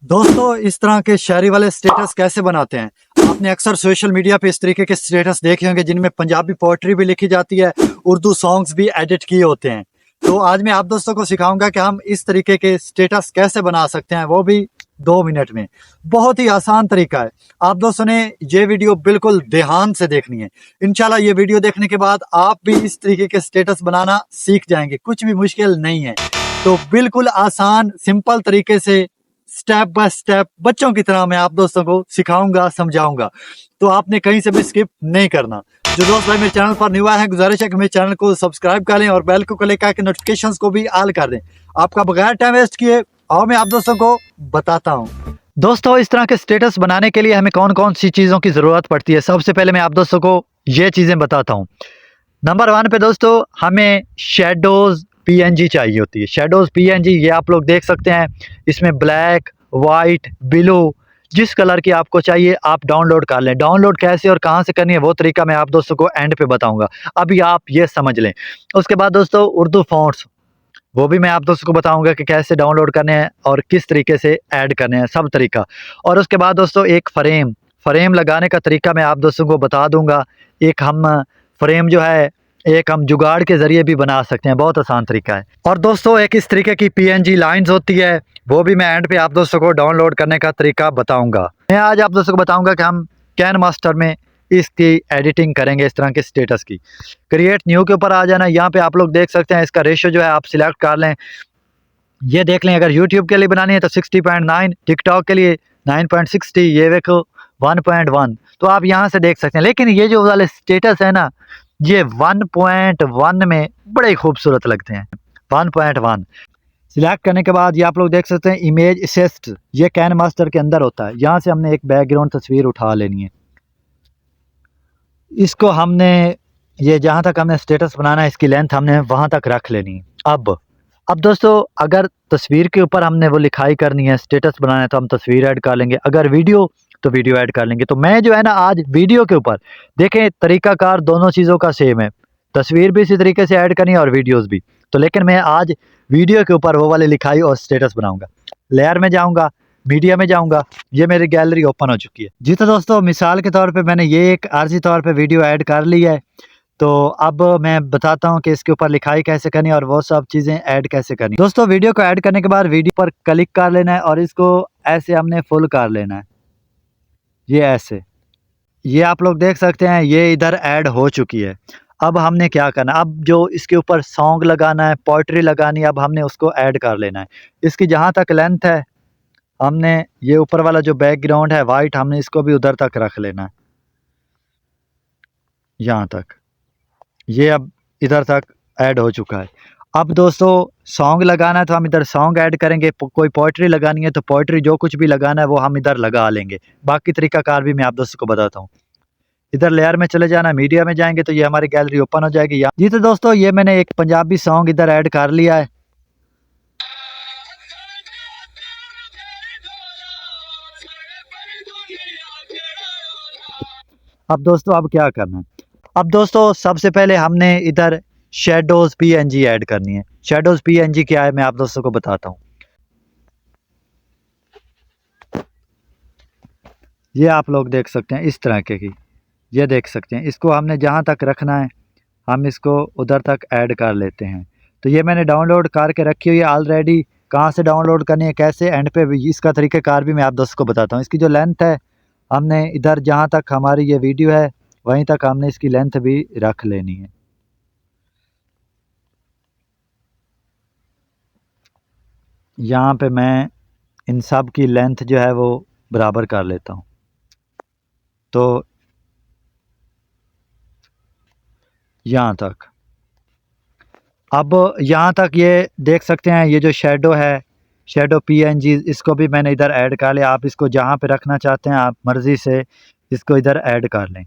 दोस्तों, इस तरह के शायरी वाले स्टेटस कैसे बनाते हैं? आपने अक्सर सोशल मीडिया पे इस तरीके के स्टेटस देखे होंगे जिनमें पंजाबी पोएट्री भी लिखी जाती है, उर्दू सॉन्ग्स भी एडिट किए होते हैं। तो आज मैं आप दोस्तों को सिखाऊंगा कि हम इस तरीके के स्टेटस कैसे बना सकते हैं, वो भी 2 मिनट में। बहुत ही आसान तरीका है। आप दोस्तों ने ये वीडियो बिल्कुल ध्यान से देखनी है। इंशाल्लाह ये वीडियो देखने के बाद आप भी इस तरीके के स्टेटस बनाना सीख जाएंगे। कुछ भी मुश्किल नहीं है। तो बिल्कुल आसान सिंपल तरीके से स्टेप बाय स्टेप बच्चों की तरह मैं आप दोस्तों को सिखाऊंगा, समझाऊंगा। तो आपने कहीं से भी स्किप नहीं करना। जो दोस्त भाई मेरे चैनल पर न्यू आए हैं, गुजारिश है कि मेरे चैनल को सब्सक्राइब कर लें और बेल को क्लिक करके नोटिफिकेशंस को भी ऑल कर दें। आपका बगैर टाइम वेस्ट किए और मैं आप दोस्तों को बताता हूँ। दोस्तों, इस तरह के स्टेटस बनाने के लिए हमें कौन कौन सी चीज़ों की ज़रूरत पड़ती है, सबसे पहले मैं आप दोस्तों को ये चीज़ें बताता हूँ। नंबर 1 पे दोस्तों हमें शेडोज पीएनजी चाहिए होती है। शेडोज पीएनजी ये आप लोग देख सकते हैं, इसमें ब्लैक, वाइट, ब्लू जिस कलर की आपको चाहिए आप डाउनलोड कर लें। डाउनलोड कैसे और कहाँ से करनी है वो तरीका मैं आप दोस्तों को एंड पे बताऊंगा। अभी आप ये समझ लें। उसके बाद दोस्तों उर्दू फॉन्ट्स, वो भी मैं आप दोस्तों को बताऊंगा कि कैसे डाउनलोड करने हैं और किस तरीके से ऐड करने हैं, सब तरीका। और उसके बाद दोस्तों एक फ्रेम लगाने का तरीका मैं आप दोस्तों को बता दूंगा। एक हम फ्रेम जो है एक हम जुगाड़ के ज़रिए भी बना सकते हैं, बहुत आसान तरीका है। और दोस्तों एक इस तरीके की पीएनजी लाइंस होती है, वो भी मैं एंड पे आप दोस्तों को डाउनलोड करने का तरीका बताऊंगा। मैं आज आप दोस्तों को बताऊंगा कि हम कैन मास्टर में इसकी एडिटिंग करेंगे। इस तरह के स्टेटस की क्रिएट न्यू के ऊपर आ जाना। यहाँ पे आप लोग देख सकते हैं इसका रेशियो जो है आप सिलेक्ट कर लें। ये देख लें, अगर यूट्यूब के लिए बनानी है तो 60.9, टिकटॉक के लिए 9.60, ये देखो 1.1। तो आप यहाँ से देख सकते हैं। लेकिन ये जो वाले स्टेटस है ना, ये 1.1 में बड़े खूबसूरत लगते हैं। 1.1 सिलेक्ट करने के बाद ये आप लोग देख सकते हैं इमेज असिस्ट, ये कैन मास्टर के अंदर होता है। यहाँ से हमने एक बैकग्राउंड तस्वीर उठा लेनी है। इसको हमने ये जहाँ तक हमने स्टेटस बनाना है इसकी लेंथ हमने वहाँ तक रख लेनी है। अब दोस्तों अगर तस्वीर के ऊपर हमने वो लिखाई करनी है, स्टेटस बनाना है, तो हम तस्वीर ऐड कर लेंगे। अगर वीडियो तो वीडियो ऐड कर लेंगे। तो मैं जो है ना आज वीडियो के ऊपर देखें, तरीकाकार दोनों चीज़ों का सेम है। तस्वीर भी इसी तरीके से ऐड करनी है और वीडियोस भी। तो लेकिन मैं आज वीडियो के ऊपर वो वाली लिखाई और स्टेटस बनाऊंगा। लेयर में जाऊंगा, मीडिया में जाऊंगा, ये मेरी गैलरी ओपन हो चुकी है जी। तो दोस्तों मिसाल के तौर पे मैंने ये एक आर्जी तौर पे वीडियो ऐड कर ली है। तो अब मैं बताता हूँ कि इसके ऊपर लिखाई कैसे करनी है और वो सब चीज़ें ऐड कैसे करनी। दोस्तों वीडियो को ऐड करने के बाद वीडियो पर क्लिक कर लेना है और इसको ऐसे हमने फुल कर लेना है। ये ऐसे, ये आप लोग देख सकते हैं ये इधर ऐड हो चुकी है। अब हमने क्या करना, अब जो इसके ऊपर सॉन्ग लगाना है, पोइट्री लगानी है, अब हमने उसको ऐड कर लेना है। इसकी जहाँ तक लेंथ है हमने ये ऊपर वाला जो बैकग्राउंड है वाइट, हमने इसको भी उधर तक रख लेना है, यहाँ तक। ये अब इधर तक ऐड हो चुका है। अब दोस्तों सॉन्ग लगाना है तो हम इधर सॉन्ग ऐड करेंगे। कोई पोइट्री लगानी है तो पोइट्री, जो कुछ भी लगाना है वो हम इधर लगा लेंगे। बाकी तरीकाकार भी मैं आप दोस्तों को बताता हूँ। इधर लेयर में चले जाना, मीडिया में जाएंगे तो ये हमारी गैलरी ओपन हो जाएगी। यहाँ जी। तो दोस्तों ये मैंने एक पंजाबी सॉन्ग इधर ऐड कर लिया है। अब दोस्तों अब क्या करना है, अब दोस्तों सबसे पहले हमने इधर शेडोज पीएनजी ऐड करनी है। शेडोज पीएनजी क्या है मैं आप दोस्तों को बताता हूँ। ये आप लोग देख सकते हैं इस तरह के की, ये देख सकते हैं। इसको हमने जहाँ तक रखना है हम इसको उधर तक ऐड कर लेते हैं। तो ये मैंने डाउनलोड करके रखी हुई है ऑलरेडी। कहाँ से डाउनलोड करनी है, कैसे, एंड पे भी इसका तरीक़ाकार भी मैं आप दोस्तों को बताता हूँ। इसकी जो लेंथ है हमने इधर जहाँ तक हमारी ये वीडियो है वहीं तक हमने इसकी लेंथ भी रख लेनी है। यहाँ पे मैं इन सब की लेंथ जो है वो बराबर कर लेता हूँ। तो यहाँ तक, अब यहाँ तक ये देख सकते हैं ये जो शेडो है, शेडो पीएनजी, इसको भी मैंने इधर ऐड कर लिया। आप इसको जहाँ पे रखना चाहते हैं आप मर्ज़ी से इसको इधर ऐड कर लें।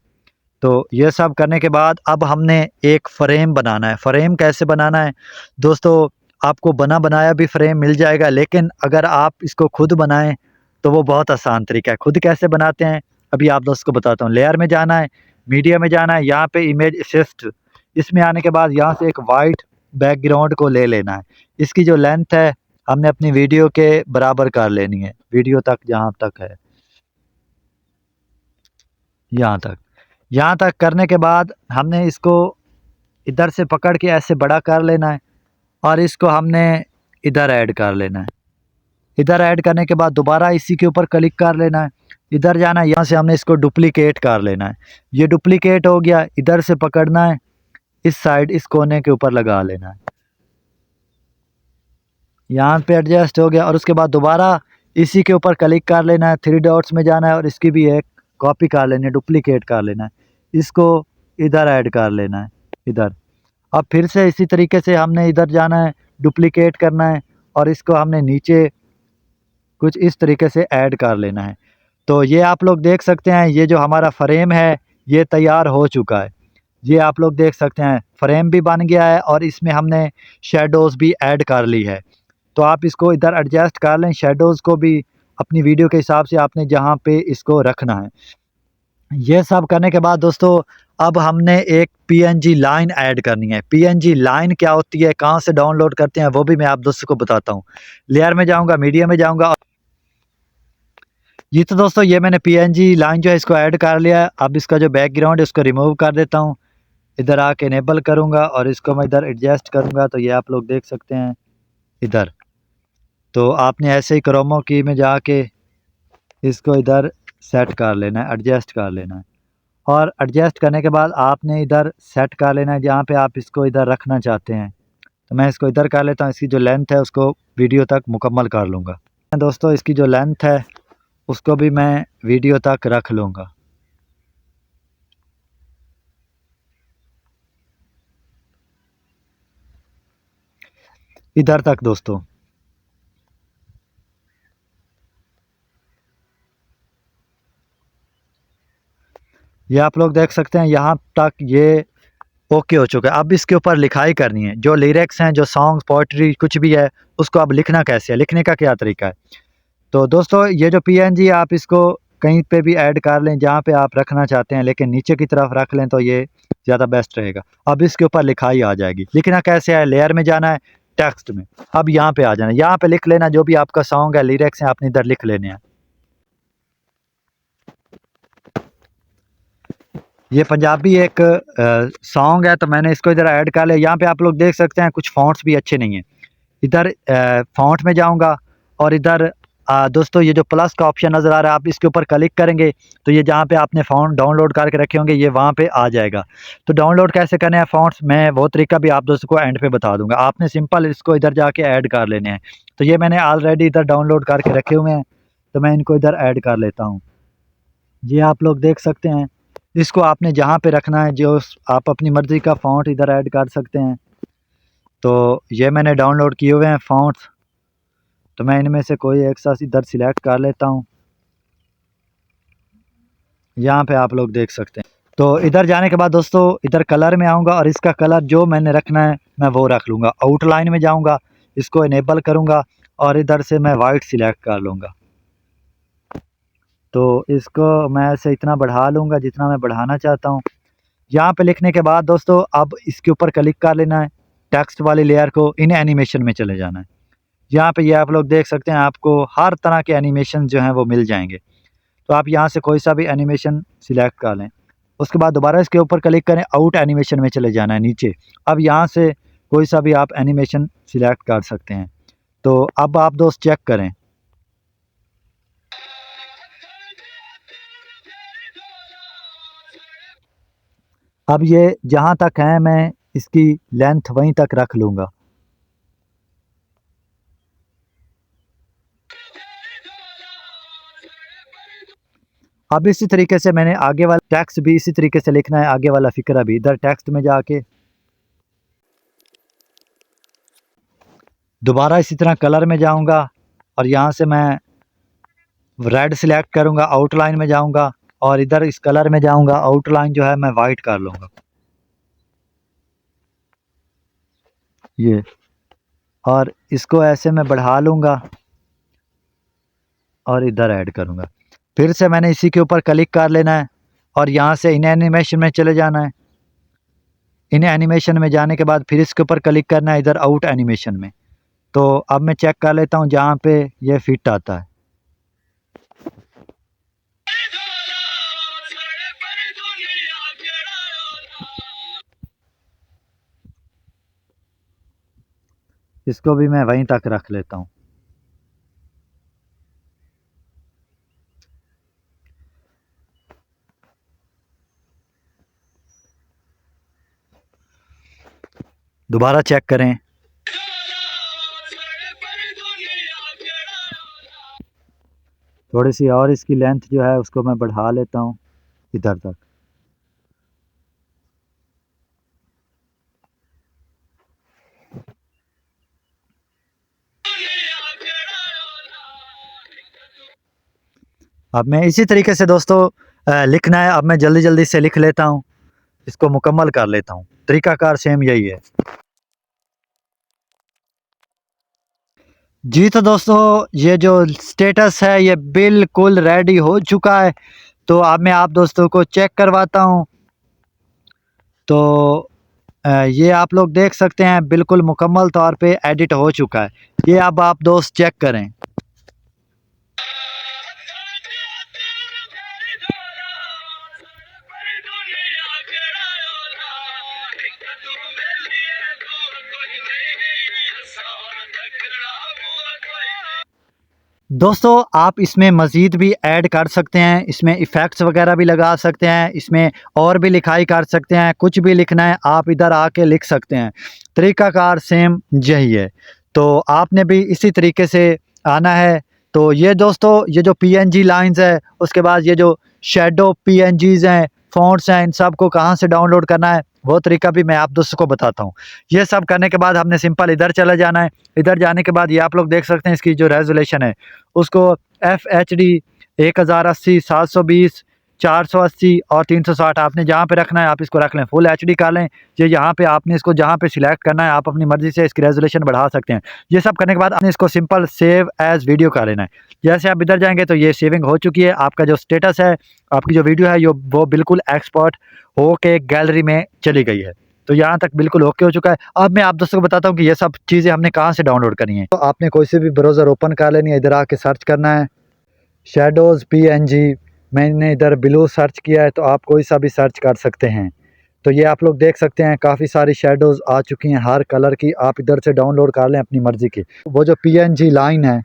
तो ये सब करने के बाद अब हमने एक फ़्रेम बनाना है। फ़्रेम कैसे बनाना है दोस्तों, आपको बना बनाया भी फ़्रेम मिल जाएगा, लेकिन अगर आप इसको खुद बनाएं तो वो बहुत आसान तरीका है। खुद कैसे बनाते हैं अभी आप दोस्तों को बताता हूँ। लेयर में जाना है, मीडिया में जाना है, यहाँ पे इमेज असिस्ट, इसमें आने के बाद यहाँ से एक वाइट बैकग्राउंड को ले लेना है। इसकी जो लेंथ है हमने अपनी वीडियो के बराबर कर लेनी है, वीडियो तक जहाँ तक है, यहाँ तक करने के बाद हमने इसको इधर से पकड़ के ऐसे बड़ा कर लेना है और इसको हमने इधर ऐड कर लेना है। इधर ऐड करने के बाद दोबारा इसी के ऊपर क्लिक कर लेना है, इधर जाना है, यहाँ से हमने इसको डुप्लीकेट कर लेना है। ये डुप्लीकेट हो गया, इधर से पकड़ना है, इस साइड इस कोने के ऊपर लगा लेना है, यहाँ पे एडजस्ट हो गया। और उसके बाद दोबारा इसी के ऊपर क्लिक कर लेना है, 3 डॉट्स में जाना है और इसकी भी एक कॉपी कर लेनी है, डुप्लीकेट कर लेना है, इसको इधर ऐड कर लेना है इधर। अब फिर से इसी तरीके से हमने इधर जाना है, डुप्लीकेट करना है और इसको हमने नीचे कुछ इस तरीके से ऐड कर लेना है। तो ये आप लोग देख सकते हैं, ये जो हमारा फ्रेम है ये तैयार हो चुका है। ये आप लोग देख सकते हैं फ्रेम भी बन गया है और इसमें हमने शेडोज़ भी ऐड कर ली है। तो आप इसको इधर एडजस्ट कर लें, शेडोज़ को भी अपनी वीडियो के हिसाब से आपने जहाँ पे इसको रखना है। ये सब करने के बाद दोस्तों अब हमने एक पीएनजी लाइन ऐड करनी है। पीएनजी लाइन क्या होती है, कहाँ से डाउनलोड करते हैं, वो भी मैं आप दोस्तों को बताता हूँ। लेयर में जाऊँगा, मीडिया में जाऊँगा। जी तो दोस्तों ये मैंने पीएनजी लाइन जो है इसको ऐड कर लिया है। अब इसका जो बैकग्राउंड है उसको रिमूव कर देता हूँ, इधर आके इनेबल करूँगा और इसको मैं इधर एडजस्ट करूँगा। तो ये आप लोग देख सकते हैं इधर। तो आपने ऐसे ही क्रोमो की में जाके इसको इधर सेट कर लेना है, एडजस्ट कर लेना है और एडजस्ट करने के बाद आपने इधर सेट कर लेना है जहाँ पे आप इसको इधर रखना चाहते हैं। तो मैं इसको इधर कर लेता हूँ, इसकी जो लेंथ है उसको वीडियो तक मुकम्मल कर लूँगा। दोस्तों इसकी जो लेंथ है उसको भी मैं वीडियो तक रख लूँगा। इधर तक दोस्तों। ये आप लोग देख सकते हैं यहाँ तक ये ओके हो चुका है। अब इसके ऊपर लिखाई करनी है, जो लिरिक्स हैं, जो सॉन्ग पोइट्री कुछ भी है उसको अब लिखना कैसे है, लिखने का क्या तरीका है। तो दोस्तों ये जो पीएनजी है आप इसको कहीं पे भी ऐड कर लें जहाँ पे आप रखना चाहते हैं, लेकिन नीचे की तरफ रख लें तो ये ज़्यादा बेस्ट रहेगा। अब इसके ऊपर लिखाई आ जाएगी। लिखना कैसे है, लेयर में जाना है, टेक्स्ट में, अब यहाँ पे आ जाना है, यहाँ पे लिख लेना जो भी आपका सॉन्ग है, लिरिक्स हैं, आपने इधर लिख लेने हैं। ये पंजाबी एक सॉन्ग है तो मैंने इसको इधर ऐड कर लिया। यहाँ पे आप लोग देख सकते हैं कुछ फॉन्ट्स भी अच्छे नहीं हैं। इधर फॉन्ट में जाऊँगा और इधर दोस्तों ये जो प्लस का ऑप्शन नज़र आ रहा है आप इसके ऊपर क्लिक करेंगे तो ये जहाँ पे आपने फ़ॉन्ट डाउनलोड करके रखे होंगे ये वहाँ पे आ जाएगा। तो डाउनलोड कैसे करने हैं फ़ॉन्ट्स, मैं वो तरीका भी आप दोस्तों को एंड पे बता दूँगा। आपने सिंपल इसको इधर जाके ऐड कर लेने हैं। तो ये मैंने ऑलरेडी इधर डाउनलोड करके रखे हुए हैं तो मैं इनको इधर ऐड कर लेता हूँ। ये आप लोग देख सकते हैं, इसको आपने जहाँ पे रखना है जो आप अपनी मर्ज़ी का फ़ॉन्ट इधर ऐड कर सकते हैं। तो ये मैंने डाउनलोड किए हुए हैं फ़ॉन्ट्स, तो मैं इनमें से कोई एक सा इधर सिलेक्ट कर लेता हूँ। यहाँ पे आप लोग देख सकते हैं। तो इधर जाने के बाद दोस्तों इधर कलर में आऊँगा और इसका कलर जो मैंने रखना है मैं वो रख लूँगा। आउटलाइन में जाऊँगा, इसको इनेबल करूँगा और इधर से मैं वाइट सिलेक्ट कर लूँगा। तो इसको मैं ऐसे इतना बढ़ा लूँगा जितना मैं बढ़ाना चाहता हूँ। यहाँ पे लिखने के बाद दोस्तों अब इसके ऊपर क्लिक कर लेना है, टेक्स्ट वाली लेयर को इन एनिमेशन में चले जाना है। यहाँ पे ये आप लोग देख सकते हैं आपको हर तरह के एनिमेशन जो हैं वो मिल जाएंगे। तो आप यहाँ से कोई सा भी एनिमेशन सिलेक्ट कर लें। उसके बाद दोबारा इसके ऊपर क्लिक करें, आउट एनिमेशन में चले जाना है नीचे। अब यहाँ से कोई सा भी आप एनिमेशन सिलेक्ट कर सकते हैं। तो अब आप दोस्त चेक करें, अब ये जहाँ तक है मैं इसकी लेंथ वहीं तक रख लूँगा। अब इसी तरीके से मैंने आगे वाला टेक्स्ट भी इसी तरीके से लिखना है, आगे वाला फ़िक्रा भी। इधर टेक्स्ट में जाके दोबारा इसी तरह कलर में जाऊंगा और यहाँ से मैं रेड सिलेक्ट करूंगा, आउटलाइन में जाऊंगा और इधर इस कलर में जाऊंगा, आउटलाइन जो है मैं वाइट कर लूँगा ये, और इसको ऐसे मैं बढ़ा लूँगा और इधर ऐड करूँगा। फिर से मैंने इसी के ऊपर क्लिक कर लेना है और यहाँ से इन एनिमेशन में चले जाना है। इन एनिमेशन में जाने के बाद फिर इसके ऊपर क्लिक करना है इधर आउट एनिमेशन में। तो अब मैं चेक कर लेता हूँ जहाँ पे ये फिट आता है। इसको भी मैं वहीं तक रख लेता हूँ। दोबारा चेक करें। थोड़ी सी और इसकी लेंथ जो है उसको मैं बढ़ा लेता हूँ इधर तक। अब मैं इसी तरीके से दोस्तों लिखना है। अब मैं जल्दी जल्दी से लिख लेता हूँ, इसको मुकम्मल कर लेता हूँ। तरीकाकार सेम यही है। जी तो दोस्तों ये जो स्टेटस है ये बिल्कुल रेडी हो चुका है। तो अब मैं आप दोस्तों को चेक करवाता हूँ। तो ये आप लोग देख सकते हैं बिल्कुल मुकम्मल तौर पे एडिट हो चुका है। ये अब आप दोस्त चेक करें। दोस्तों आप इसमें मज़ीद भी ऐड कर सकते हैं, इसमें इफ़ेक्ट्स वगैरह भी लगा सकते हैं, इसमें और भी लिखाई कर सकते हैं। कुछ भी लिखना है आप इधर आके लिख सकते हैं। तरीक़ाकार सेम यही है। तो आपने भी इसी तरीके से आना है। तो ये दोस्तों ये जो पीएनजी लाइंस है, उसके बाद ये जो शैडो पीएनजीज़ हैं, फ़ॉन्ट्स हैं, इन सब को कहाँ से डाउनलोड करना है वो तरीका भी मैं आप दोस्तों को बताता हूँ। ये सब करने के बाद हमने सिंपल इधर चले जाना है। इधर जाने के बाद ये आप लोग देख सकते हैं इसकी जो रेजोल्यूशन है उसको FHD 1080, 720, 480 और 360 आपने जहाँ पे रखना है आप इसको रख लें। फुल HD कर लें। ये यहाँ पे आपने इसको जहाँ पे सिलेक्ट करना है आप अपनी मर्ज़ी से इसकी रेजोल्यूशन बढ़ा सकते हैं। ये सब करने के बाद आपने इसको सिंपल सेव एज़ वीडियो कर लेना है। जैसे आप इधर जाएंगे तो ये सेविंग हो चुकी है। आपका जो स्टेटस है, आपकी जो वीडियो है वो बिल्कुल एक्सपोर्ट हो के गैलरी में चली गई है। तो यहाँ तक बिल्कुल ओके हो चुका है। अब मैं आप दोस्तों को बताता हूँ कि ये सब चीज़ें हमने कहाँ से डाउनलोड करनी है। तो आपने कोई से भी ब्राउज़र ओपन कर लेनी है। इधर आके सर्च करना है शैडोज़ PNG। मैंने इधर ब्लू सर्च किया है, तो आप कोई सा भी सर्च कर सकते हैं। तो ये आप लोग देख सकते हैं काफ़ी सारी शैडोज़ आ चुकी हैं हर कलर की। आप इधर से डाउनलोड कर लें अपनी मर्ज़ी की। वो जो PNG लाइन है,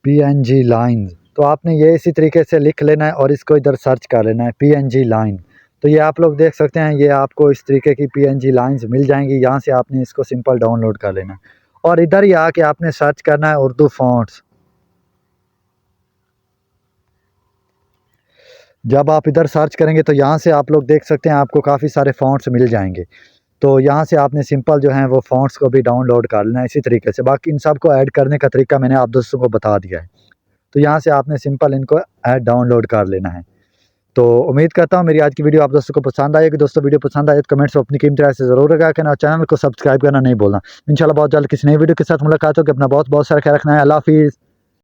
PNG लाइन्स, तो आपने ये इसी तरीके से लिख लेना है और इसको इधर सर्च कर लेना है PNG लाइन। तो ये आप लोग देख सकते हैं ये आपको इस तरीके की PNG लाइन्स मिल जाएंगी। यहाँ से आपने इसको सिंपल डाउनलोड कर लेना है और इधर ही आके आपने सर्च करना है उर्दू फ़ॉन्ट्स। जब आप इधर सर्च करेंगे तो यहाँ से आप लोग देख सकते हैं आपको काफ़ी सारे फ़ॉन्ट्स मिल जाएंगे। तो यहाँ से आपने सिंपल जो है वो फ़ॉन्ट्स को भी डाउनलोड कर लेना है इसी तरीके से। बाकी इन सब को ऐड करने का तरीका मैंने आप दोस्तों को बता दिया है। तो यहाँ से आपने सिंपल इनको ऐड डाउनलोड कर लेना है। तो उम्मीद करता हूँ मेरी आज की वीडियो आप दोस्तों को पसंद आएगी। दोस्तों वीडियो पसंद आए तो कमेंट्स में अपनी कीमती राय से ज़रूर रखा करना और चैनल को सब्सक्राइब करना नहीं भूलना। इंशाल्लाह बहुत जल्द किसी नई वीडियो के साथ मुलाकात होगी। अपना बहुत बहुत सारा ख्याल रखना है। अल्लाह हाफ़िज़।